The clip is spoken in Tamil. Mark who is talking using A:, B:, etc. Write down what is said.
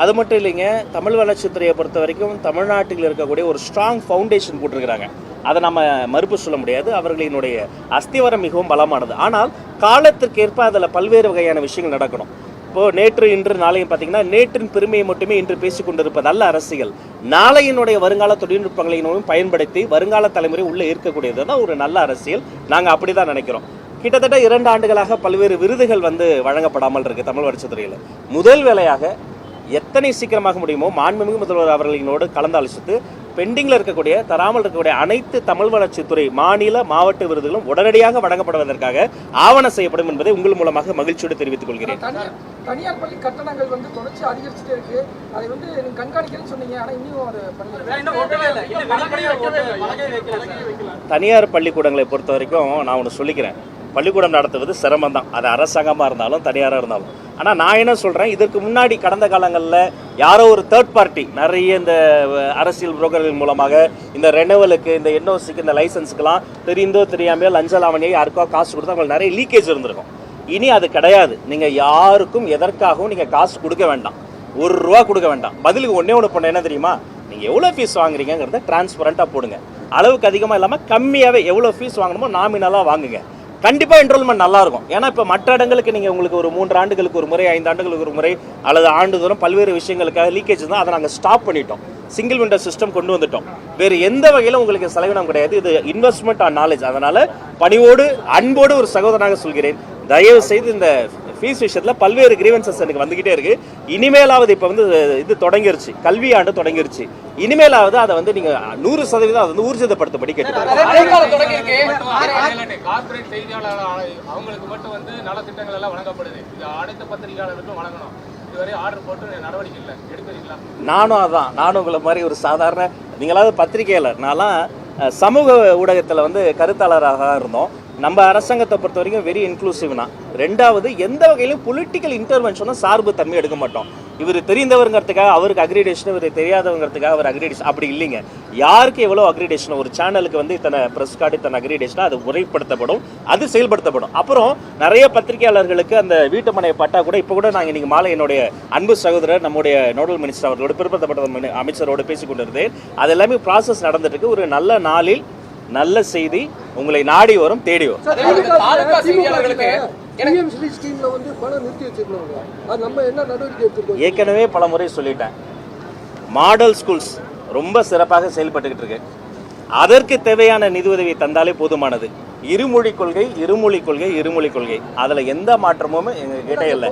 A: அது மட்டும் இல்லைங்க, தமிழ் வளர்ச்சித்துறையை பொறுத்த வரைக்கும் தமிழ்நாட்டில் இருக்கக்கூடிய ஒரு ஸ்ட்ராங் ஃபவுண்டேஷன் போட்டிருக்கிறாங்க. அதை நம்ம மறுப்பு சொல்ல முடியாது. அவர்களினுடைய அஸ்திவாரம் மிகவும் பலமானது. ஆனால் காலத்திற்கேற்ப அதில் பல்வேறு வகையான விஷயங்கள் நடக்கணும். இப்போது நேற்று இன்று நாளையும் பார்த்தீங்கன்னா, நேற்றின் பெருமையை மட்டுமே இன்று பேசிக் கொண்டிருப்பது அல்ல அரசியல். நாளையினுடைய வருங்கால தொழில்நுட்பங்களையும் பயன்படுத்தி வருங்கால தலைமுறை உள்ளே இருக்கக்கூடியது தான் ஒரு நல்ல அரசியல். நாங்கள் அப்படி தான் நினைக்கிறோம். கிட்டத்தட்ட 2 ஆண்டுகளாக பல்வேறு விருதுகள் வழங்கப்படாமல் இருக்குது தமிழ் வளர்ச்சித்துறையில். முதல் வேலையாக எத்தனை சீக்கிரமாக முடியுமோ மாண்புமிகு முதல்வர் அவர்களினோடு கலந்தாலோசித்து பெண்டிங்கில் இருக்கக்கூடிய தராமல் இருக்கக்கூடிய அனைத்து தமிழ் வளர்ச்சித்துறை மாநில மாவட்ட விருதுகளும் உடனடியாக வழங்கப்படுவதற்காக ஆவணம் செய்யப்படும் என்பதை உங்கள் மூலமாக மகிழ்ச்சியோடு தெரிவித்துக் கொள்கிறேன்.
B: தனியார் பள்ளி கட்டணங்கள் தொடர்ச்சி அதிகரிச்சுட்டே இருக்கு. அதை நீங்க கண்காணிக்கணும்னு சொன்னீங்க. ஆனா இன்னும்
A: தனியார் பள்ளிக்கூடங்களை பொறுத்த வரைக்கும் நான் ஒன்று சொல்லிக்கிறேன். பள்ளிக்கூடம் நடத்துவது சிரமம் தான், அது அரசாங்கமாக இருந்தாலும் தனியாராக இருந்தாலும். ஆனால் நான் என்ன சொல்கிறேன், இதற்கு முன்னாடி கடந்த காலங்களில் யாரோ ஒரு தேர்ட் பார்ட்டி நிறைய இந்த அரசியல் புரோக்கர்கள் மூலமாக இந்த ரெனவலுக்கு, இந்த என்ஓசிக்கு, இந்த லைசன்ஸுக்கெல்லாம் தெரிந்தோ தெரியாமையோ லஞ்ச லாவணியை யாருக்கோ காசு கொடுத்தா அவங்களுக்கு நிறைய லீக்கேஜ் இருந்திருக்கும். இனி அது கிடையாது. நீங்கள் யாருக்கும் எதற்காகவும் நீங்கள் காசு கொடுக்க வேண்டாம், ₹1 கொடுக்க வேண்டாம். பதிலுக்கு ஒன்று பண்ண என்ன தெரியுமா, நீங்கள் எவ்வளோ ஃபீஸ் வாங்குறீங்கிறத டிரான்ஸ்பரண்ட்டாக போடுங்க. அளவுக்கு அதிகமாக இல்லாமல் கம்மியாகவே எவ்வளோ ஃபீஸ் வாங்கணுமோ நாமினலாக வாங்குங்க. கண்டிப்பாக என்ரோல்மெண்ட் நல்லாயிருக்கும். ஏன்னா இப்போ மற்ற இடங்களுக்கு நீங்கள் உங்களுக்கு ஒரு 3 ஆண்டுகளுக்கு ஒரு முறை, 5 ஆண்டுகளுக்கு ஒரு முறை அல்லது ஆண்டுதோறும் பல்வேறு விஷயங்களுக்காக லீக்கேஜ் தான், அதை நாங்கள் ஸ்டாப் பண்ணிட்டோம். சிங்கிள் விண்டோ சிஸ்டம் கொண்டு வந்துட்டோம். வேறு எந்த வகையிலும் உங்களுக்கு செலவினம் கிடையாது. இது இன்வெஸ்ட்மெண்ட் ஆன் நாலேஜ். அதனால் பணிவோடு அன்போடு ஒரு சகோதரனாக சொல்கிறேன், தயவு செய்து இந்த ஃபீஸ் விஷயத்தில் பல்வேறு கிரீவன்சஸ் எனக்கு வந்துக்கிட்டே இருக்கு. இனிமேலாவது இப்போ இது தொடங்கிருச்சு, கல்வி ஆண்டு தொடங்கிருச்சு. இனிமேலாவது அதை நீங்கள் 100% அதை ஊர்ஜிதப்படுத்தபடி கேட்டுக்கிறேன்.
C: கார்ப்பரேட் செய்தியாளர் அவங்களுக்கு மட்டும் நலத்திட்டங்கள் எல்லாம் வழங்கப்படுது. இது அனைத்து பத்திரிகையாளருக்கும் வழங்கணும். இதுவரை ஆர்டர் போட்டு நடவடிக்கை இல்லை, எடுக்கிறீங்களா?
A: நானும் உங்களை மாதிரி ஒரு சாதாரண, நீங்களாவது பத்திரிகையாளர், நான்லாம் சமூக ஊடகத்தில் கருத்தாளராக இருந்தோம். நம்ம அரசாங்கத்தை பொறுத்த வரைக்கும் வெரி இன்க்ளூசிவ்னா. 2வது, எந்த வகையிலும் பொலிட்டிக்கல் இன்டர்வென்ஷனும் சார்பு தன்மை எடுக்க மாட்டோம். இவர் தெரிந்தவருங்கிறதுக்காக அவருக்கு அக்ரிடேஷன், இவர் தெரியாதவங்கிறதுக்காக அவர் அக்ரிடேஷன் அப்படி இல்லைங்க. யாருக்கு எவ்வளோ அக்ரிடேஷன், ஒரு சேனலுக்கு இத்தனை ப்ரெஸ் கார்டு, இத்தனை அக்ரிடேஷனாக அது முறைப்படுத்தப்படும், அது செயல்படுத்தப்படும். அப்புறம் நிறைய பத்திரிகையாளர்களுக்கு அந்த வீட்டு மனை பட்டா கூட இப்போ கூட நாங்கள் இன்றைக்கி மாலை என்னுடைய அன்பு சகோதரர் நம்முடைய நோடல் மினிஸ்டர் அவர்களோடு பிற்படுத்தப்பட்ட அமைச்சரோடு பேசிக்கொண்டிருந்தேன். அது எல்லாமே ப்ராசஸ் நடந்துட்டு இருக்கு. ஒரு நல்ல நாளில் நல்ல செய்தி உங்களை நாடி வரும், தேடி வரும். ஏற்கனவே பல முறை சொல்லிட்டேன், மாடல் ஸ்கூல்ஸ் ரொம்ப சிறப்பாக செயல்பட்டுக்கிட்டு இருக்கு. அதற்கு தேவையான நிதி உதவி தந்தாலே போதுமானது. இருமொழி கொள்கை, இருமொழி கொள்கை, இருமொழி கொள்கை, அதில் எந்த மாற்றமும் எங்ககிட்ட இல்லை.